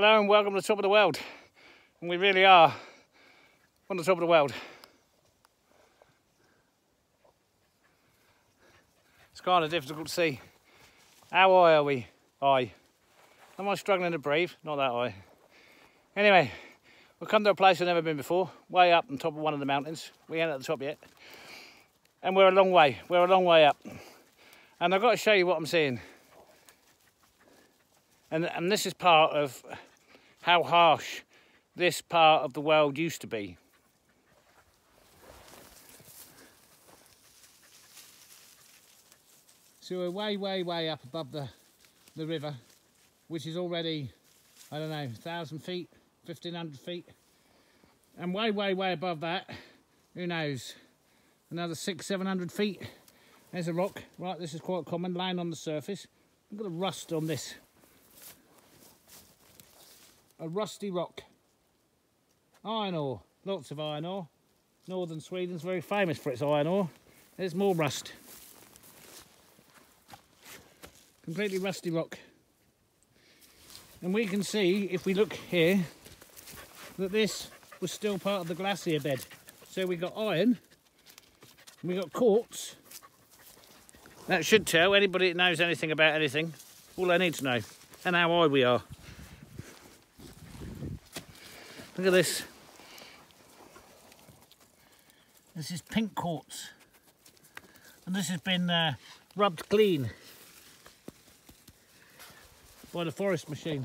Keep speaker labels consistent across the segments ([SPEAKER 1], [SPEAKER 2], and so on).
[SPEAKER 1] Hello and welcome to the top of the world. And we really are on the top of the world. It's kind of difficult to see. How high are we? High. Am I struggling to breathe? Not that high. Anyway, we've come to a place I've never been before. Way up on top of one of the mountains. We ain't at the top yet. And we're a long way. We're a long way up. And I've got to show you what I'm seeing. And this is part of how harsh this part of the world used to be. So we're way up above the river, which is already, I don't know, 1,000 feet, 1,500 feet. And way above that, who knows, another 600-700 feet. There's a rock. Right, this is quite common, laying on the surface. Look at the rust on this. A rusty rock. Iron ore, lots of iron ore. Northern Sweden's very famous for its iron ore. There's more rust. Completely rusty rock. And we can see, if we look here, that this was still part of the glacier bed. So we got iron, we got quartz. That should tell anybody that knows anything about anything all they need to know, and how high we are. Look at this. This is pink quartz. And this has been rubbed clean by the forest machine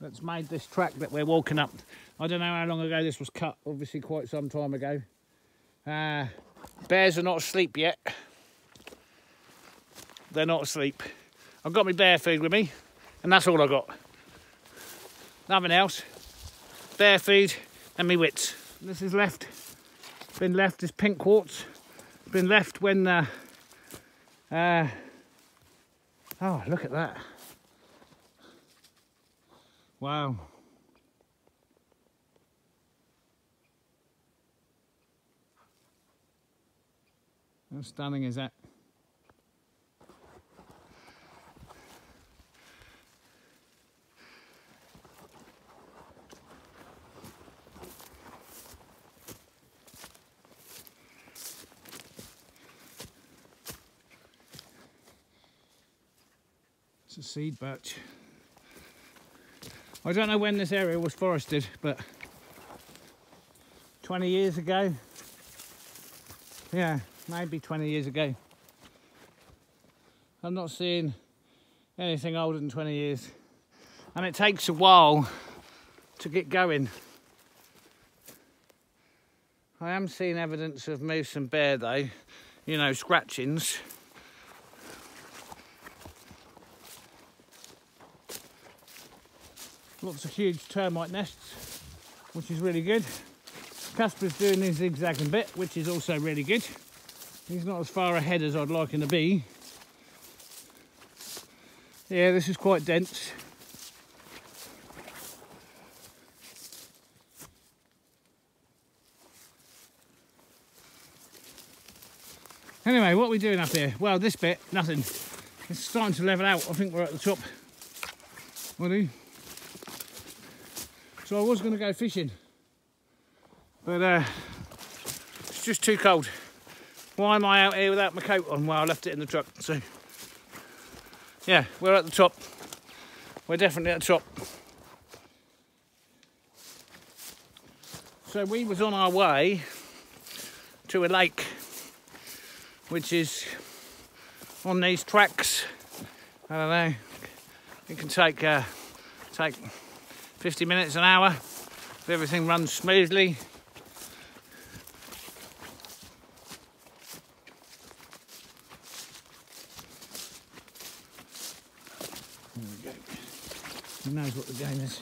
[SPEAKER 1] that's made this track that we're walking up. I don't know how long ago this was cut, obviously quite some time ago. Bears are not asleep yet. They're not asleep. I've got my bear food with me, and that's all I got. Nothing else. Bear feed and me wits. This is been left as pink quartz. Been left when oh, look at that. Wow. How stunning is that? It's a seed birch. I don't know when this area was forested, but 20 years ago. Yeah, maybe 20 years ago. I'm not seeing anything older than 20 years. And it takes a while to get going. I am seeing evidence of moose and bear though, you know, scratchings. Lots of huge termite nests, which is really good. Casper's doing his zigzagging bit, which is also really good. He's not as far ahead as I'd like him to be. Yeah, this is quite dense. Anyway, what are we doing up here? Well, this bit, nothing. It's starting to level out. I think we're at the top. Ready? So I was going to go fishing, but it's just too cold. Why am I out here without my coat on? Well, I left it in the truck. So yeah, we're at the top. We're definitely at the top. So we was on our way to a lake, which is on these tracks. I don't know. It can take 50 minutes, an hour, if everything runs smoothly. There we go. Who knows what the game is?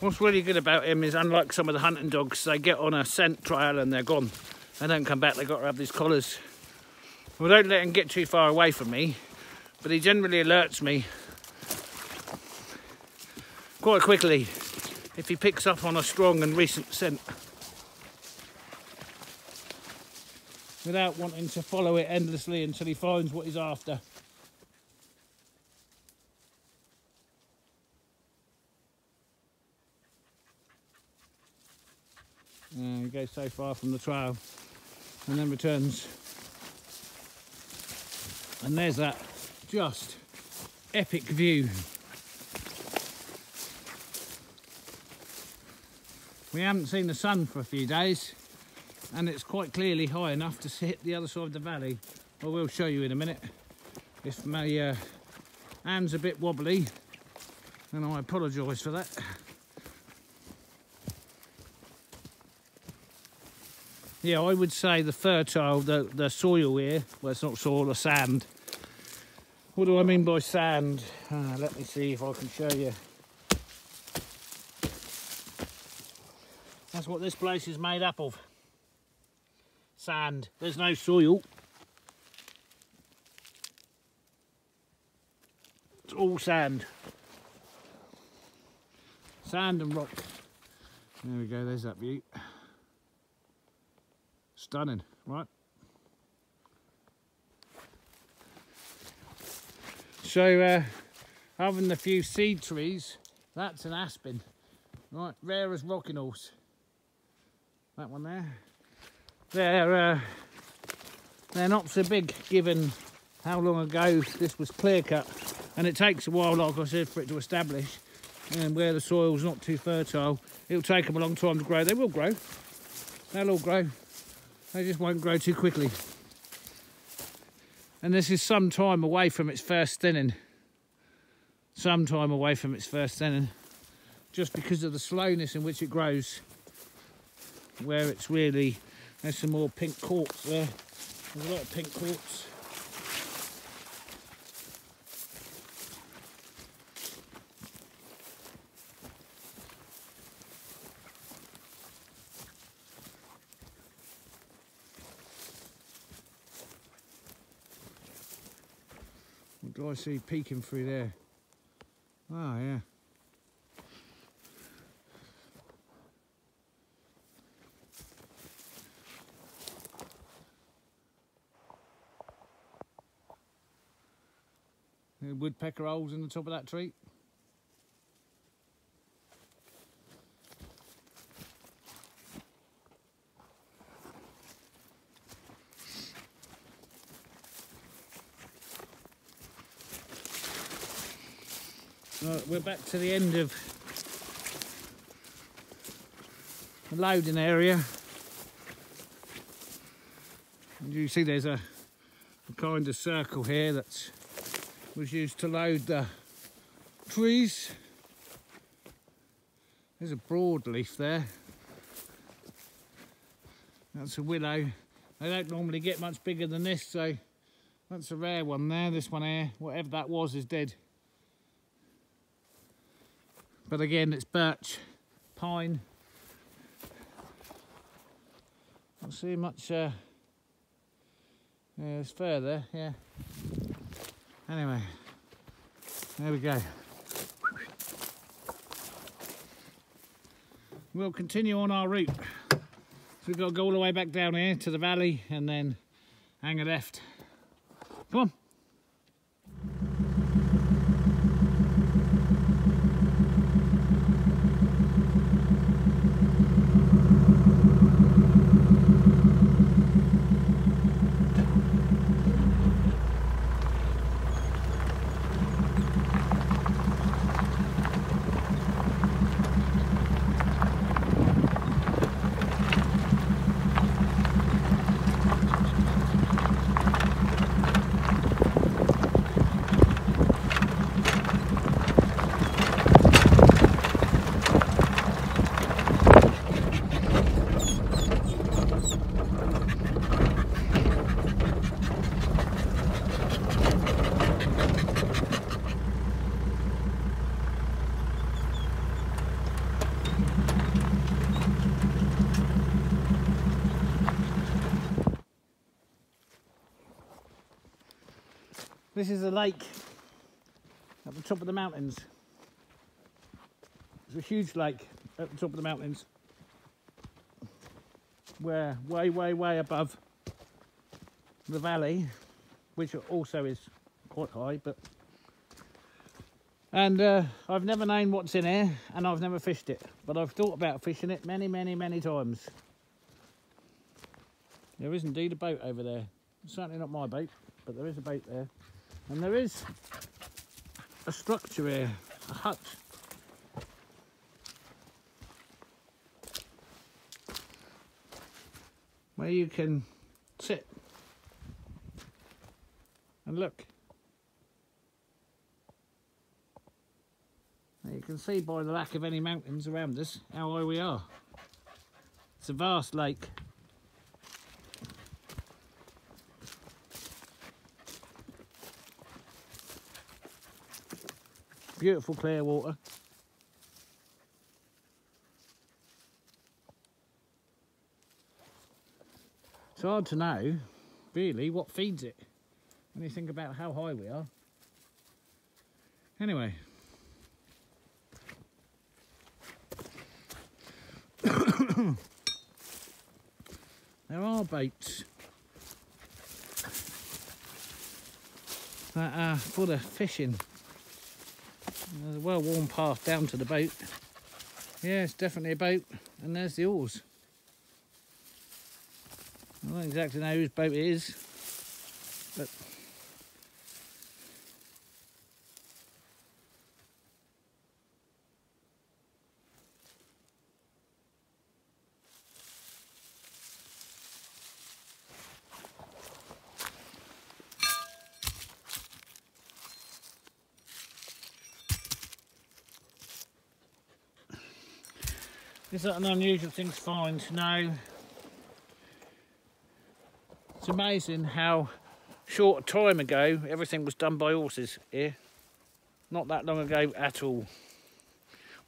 [SPEAKER 1] What's really good about him is, unlike some of the hunting dogs, they get on a scent trail and they're gone. They don't come back, they've got to have these collars. Well, don't let him get too far away from me, but he generally alerts me quite quickly if he picks up on a strong and recent scent. without wanting to follow it endlessly until he finds what he's after. He goes so far from the trail and then returns. And there's that just epic view. We haven't seen the sun for a few days, and it's quite clearly high enough to hit the other side of the valley. I will show you in a minute. If my hand's a bit wobbly, and I apologise for that. Yeah, I would say the fertile, the soil here, well, it's not soil or sand. What do I mean by sand? Let me see if I can show you. That's what this place is made up of. Sand. There's no soil. It's all sand. Sand and rock. There we go, there's that view. Stunning, right? So, other than the few seed trees, that's an aspen, right? Rare as rocking horse. That one there. They're not so big, given how long ago this was clear cut, and it takes a while, like I said, for it to establish. And where the soil's not too fertile, it'll take them a long time to grow. They will grow. They'll all grow. They just won't grow too quickly. And this is some time away from its first thinning. Some time away from its first thinning. Just because of the slowness in which it grows. Where it's really, there's some more pink quartz there. There's a lot of pink quartz. What do I see peeking through there? Oh, yeah. The woodpecker holes in the top of that tree. Right, we're back to the end of the loading area. And you see there's a kind of circle here that was used to load the trees. There's a broadleaf there. That's a willow. They don't normally get much bigger than this, so that's a rare one there. This one here, whatever that was, is dead. But again, it's birch, pine. Not see much. Yeah, it's further. Yeah. Anyway, there we go. We'll continue on our route. So we've got to go all the way back down here to the valley and then hang a left. Come on. This is a lake at the top of the mountains. It's a huge lake at the top of the mountains. We're way, way, way above the valley, which also is quite high, but I've never known what's in here, and I've never fished it, but I've thought about fishing it many times. There is indeed a boat over there. It's certainly not my boat, but there is a boat there, and there is a structure here, a hut. Where you can sit and look. Now you can see by the lack of any mountains around us how high we are. It's a vast lake. Beautiful clear water. It's hard to know, really, what feeds it when you think about how high we are. Anyway. There are boats that are full of fishing. There's a well-worn path down to the boat. Yeah, it's definitely a boat, and there's the oars. I don't exactly know whose boat it is, but is that an unusual thing to find? No. It's amazing how short a time ago everything was done by horses here. Not that long ago at all.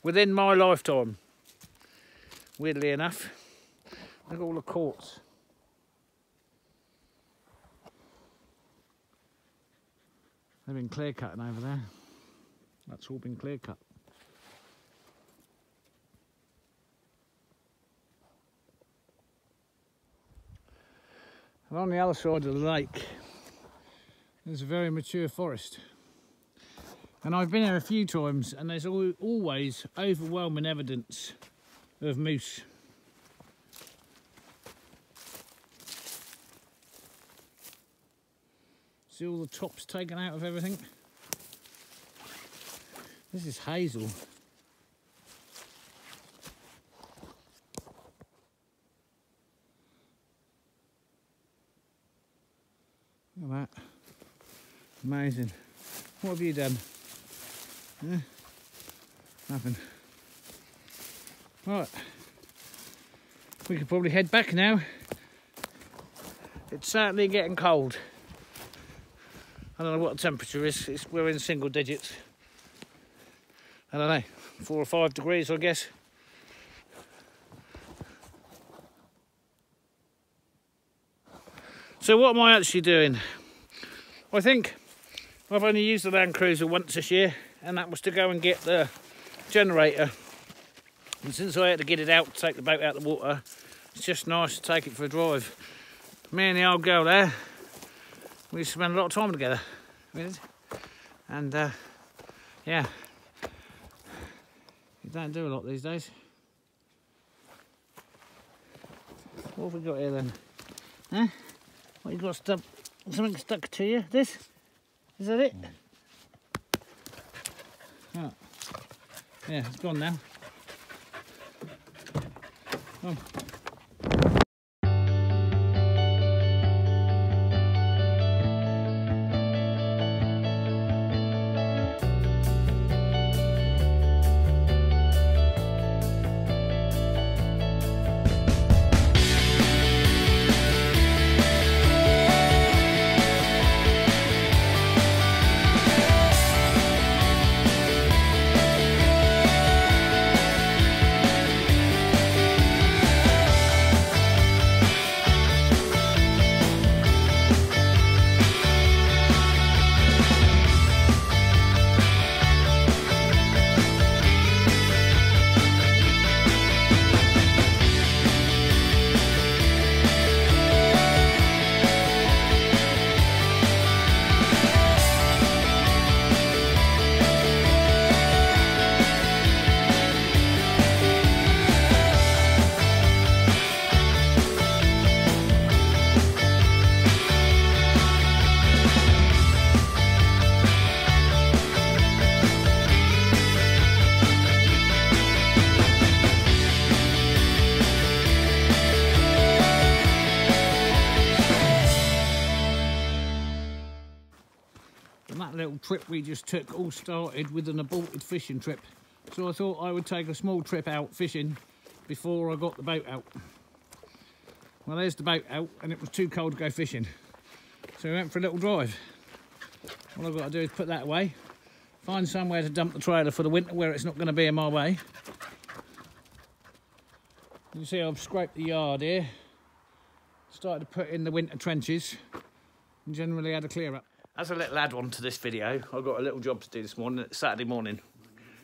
[SPEAKER 1] Within my lifetime, weirdly enough. Look at all the courts. They've been clear cutting over there. That's all been clear cut. And on the other side of the lake, there's a very mature forest. And I've been here a few times, and there's always overwhelming evidence of moose. See all the tops taken out of everything? This is hazel. Look at that. Amazing. What have you done? Yeah? Nothing. Right. We could probably head back now. It's certainly getting cold. I don't know what the temperature is. We're in single digits. I don't know, 4 or 5 degrees, I guess. So what am I actually doing? I think I've only used the landcruiser once this year, and that was to go and get the generator. And since I had to get it out to take the boat out of the water, it's just nice to take it for a drive. Me and the old girl there, we spend a lot of time together. And yeah, you don't do a lot these days. What have we got here then? Huh? What, you got stuck, something stuck to you? This? Is that it? Oh. Yeah, it's gone now. Oh. little trip we just took all started with an aborted fishing trip. So I thought I would take a small trip out fishing before I got the boat out. Well, there's the boat out, and it was too cold to go fishing. So we went for a little drive. All I've got to do is put that away, find somewhere to dump the trailer for the winter where it's not going to be in my way. You can see I've scraped the yard here, started to put in the winter trenches, and generally had a clear up. As a little add-on to this video, I've got a little job to do this morning. It's Saturday morning.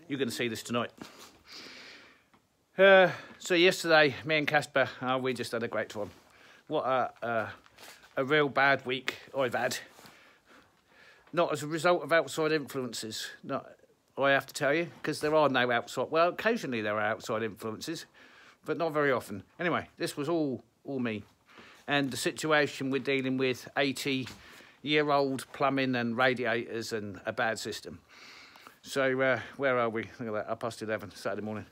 [SPEAKER 1] You're going to see this tonight. So yesterday, me and Casper, we just had a great time. What a real bad week I've had. Not as a result of outside influences, I have to tell you, because there are no outside. Well, occasionally there are outside influences, but not very often. Anyway, this was all me. And the situation we're dealing with, 80-year-old plumbing and radiators and a bad system. So where are we? Look at that, 11:30, Saturday morning.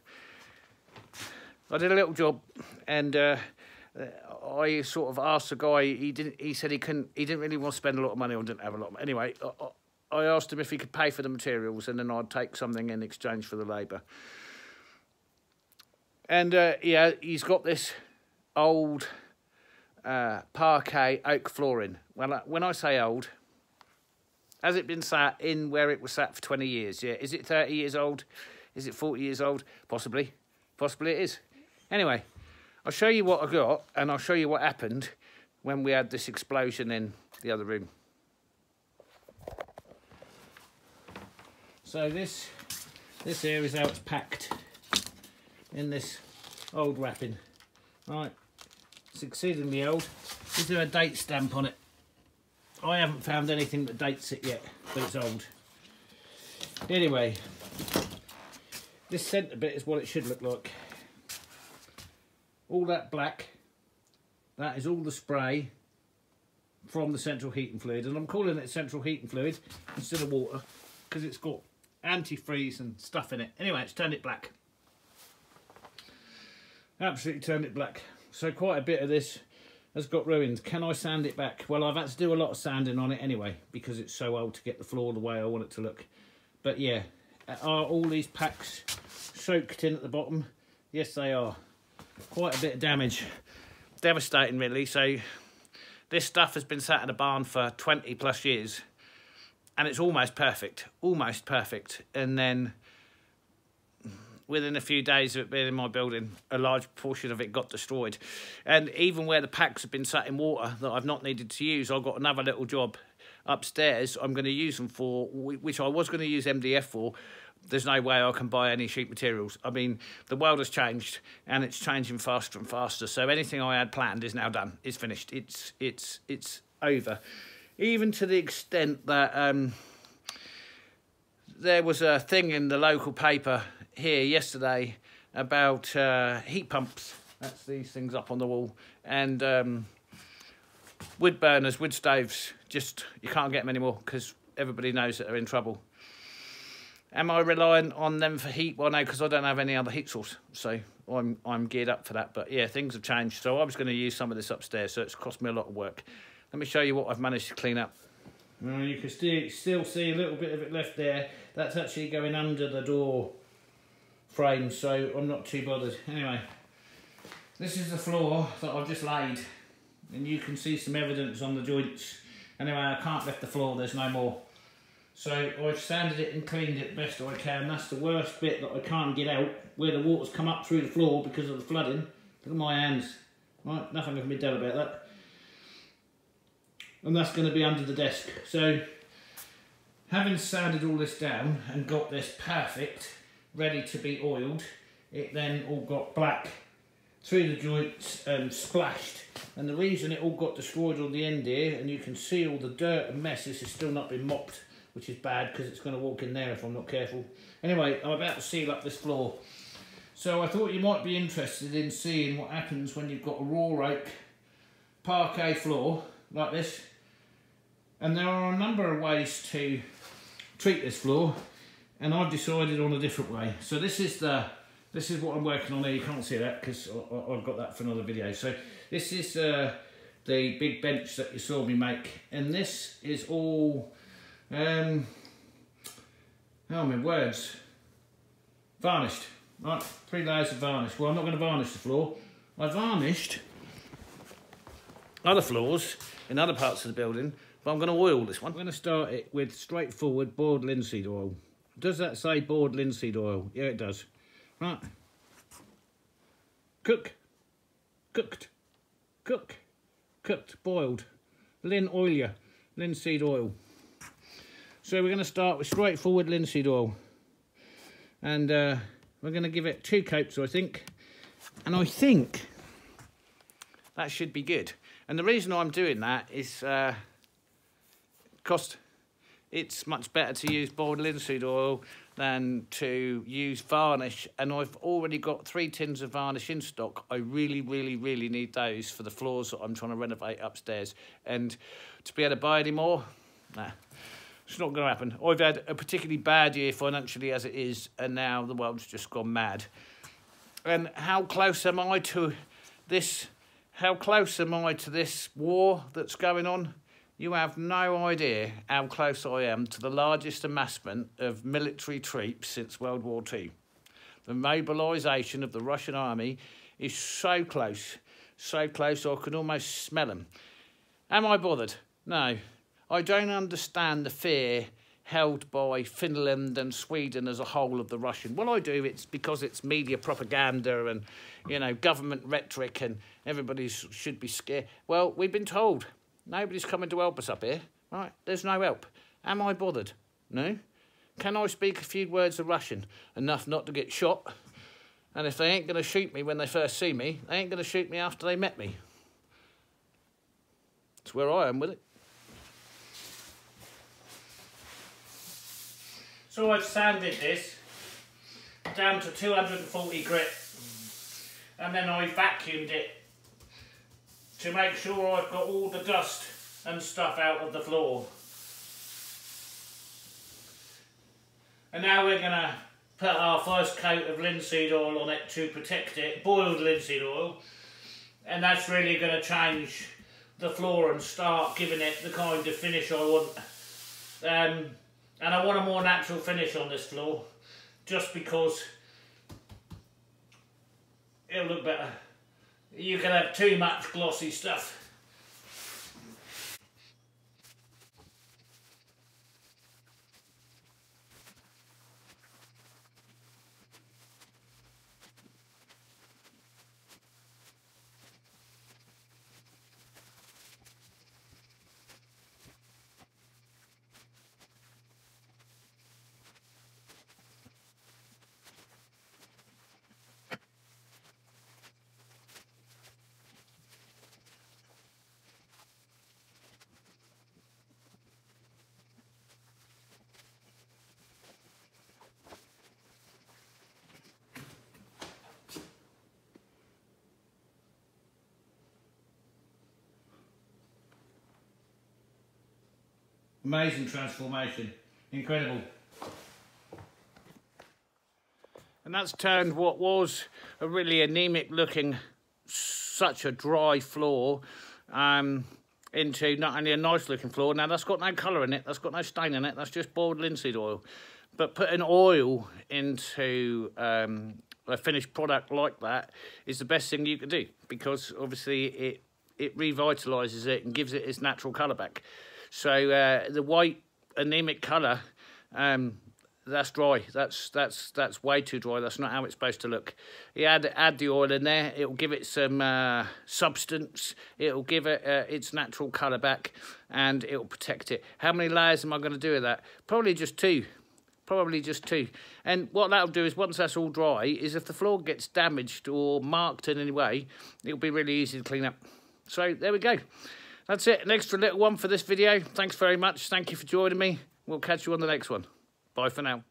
[SPEAKER 1] I did a little job, and I sort of asked the guy. He said he didn't really want to spend a lot of money, or didn't have a lot of money. Anyway, I asked him if he could pay for the materials, and then I'd take something in exchange for the labour. And yeah, he's got this old parquet oak flooring. Well, when I say old, has it been sat in where it was sat for 20 years? Yeah, is it 30 years old? Is it 40 years old? Possibly. Possibly it is. Anyway, I'll show you what I got, and I'll show you what happened when we had this explosion in the other room. So this here is how it's packed in this old wrapping. Right, it's exceedingly old. Is there a date stamp on it? I haven't found anything that dates it yet, but it's old. Anyway, this centre bit is what it should look like. All that black, that is all the spray from the central heating fluid, and I'm calling it central heating fluid instead of water because it's got antifreeze and stuff in it. Anyway, it's turned it black. Absolutely turned it black. So quite a bit of this has got ruined. Can I sand it back? Well, I've had to do a lot of sanding on it anyway because it's so old to get the floor the way I want it to look. But yeah, are all these packs soaked in at the bottom? Yes, they are. Quite a bit of damage. Devastating, really. So this stuff has been sat in a barn for 20 plus years, and it's almost perfect. Almost perfect. And then within a few days of it being in my building, a large portion of it got destroyed. And even where the packs have been sat in water that I've not needed to use, I've got another little job upstairs I'm going to use them for, which I was going to use MDF for. There's no way I can buy any sheet materials. I mean, the world has changed, and it's changing faster and faster. So anything I had planned is now done. It's finished. It's over. Even to the extent that there was a thing in the local paper here yesterday about heat pumps. That's these things up on the wall, and wood burners, wood stoves. Just you can't get them anymore because everybody knows that they're in trouble. Am I relying on them for heat? Well, no, because I don't have any other heat source, so I'm geared up for that. But yeah, things have changed. So I was going to use some of this upstairs, so it's cost me a lot of work. Let me show you what I've managed to clean up. Well, you can still see a little bit of it left there. That's actually going under the door frame, so I'm not too bothered. Anyway, this is the floor that I've just laid, and you can see some evidence on the joints. Anyway, I can't lift the floor, there's no more. So I've sanded it and cleaned it best I can. That's the worst bit that I can't get out, where the water's come up through the floor because of the flooding. Look at my hands. Right, nothing can be done about that. And that's going to be under the desk. So, having sanded all this down and got this perfect, ready to be oiled, it then all got black through the joints and splashed. And the reason it all got destroyed on the end here, and you can see all the dirt and mess, this has still not been mopped, which is bad because it's going to walk in there if I'm not careful. Anyway, I'm about to seal up this floor. So I thought you might be interested in seeing what happens when you've got a raw oak parquet floor like this. And there are a number of ways to treat this floor, and I've decided on a different way. So this is what I'm working on here. You can't see that because I've got that for another video. So this is the big bench that you saw me make, and this is all Oh my words. Varnished. Right, 3 layers of varnish. Well, I'm not going to varnish the floor. I varnished other floors in other parts of the building, but I'm going to oil this one. I'm going to start it with straightforward boiled linseed oil. Does that say boiled linseed oil? Yeah, it does. Right. Cooked, boiled. Linseed oil. So we're going to start with straightforward linseed oil. And we're going to give it 2 coats, I think. And I think that should be good. And the reason I'm doing that is because it's much better to use boiled linseed oil than to use varnish. And I've already got 3 tins of varnish in stock. I really need those for the floors that I'm trying to renovate upstairs. And to be able to buy any more, nah, it's not going to happen. I've had a particularly bad year financially as it is, and now the world's just gone mad. And how close am I to this? How close am I to this war that's going on? You have no idea how close I am to the largest amassment of military troops since World War II. The mobilisation of the Russian army is so close I can almost smell them. Am I bothered? No. I don't understand the fear held by Finland and Sweden as a whole of the Russian. Well, I do. It's because it's media propaganda and, you know, government rhetoric and everybody should be scared. Well, we've been told nobody's coming to help us up here, right? There's no help. Am I bothered? No. Can I speak a few words of Russian? Enough not to get shot. And if they ain't going to shoot me when they first see me, they ain't going to shoot me after they met me. That's where I am with it. So I've sanded this down to 240 grit, and then I vacuumed it to make sure I've got all the dust and stuff out of the floor. And now we're going to put our first coat of linseed oil on it to protect it, boiled linseed oil, and that's really going to change the floor and start giving it the kind of finish I want. And I want a more natural finish on this floor, just because it'll look better. You can have too much glossy stuff. Amazing transformation, incredible. And that's turned what was a really anemic looking, such a dry floor, into not only a nice looking floor. Now that's got no colour in it, that's got no stain in it, that's just boiled linseed oil. But putting oil into a finished product like that is the best thing you can do, because obviously it revitalises it and gives it its natural colour back. So the white anemic colour, that's dry. That's way too dry. That's not how it's supposed to look. You add the oil in there. It'll give it some substance. It'll give it its natural colour back, and it'll protect it. How many layers am I going to do with that? Probably just 2. Probably just 2. And what that'll do is, once that's all dry, is if the floor gets damaged or marked in any way, it'll be really easy to clean up. So there we go. That's it, an extra little one for this video. Thanks very much. Thank you for joining me. We'll catch you on the next one. Bye for now.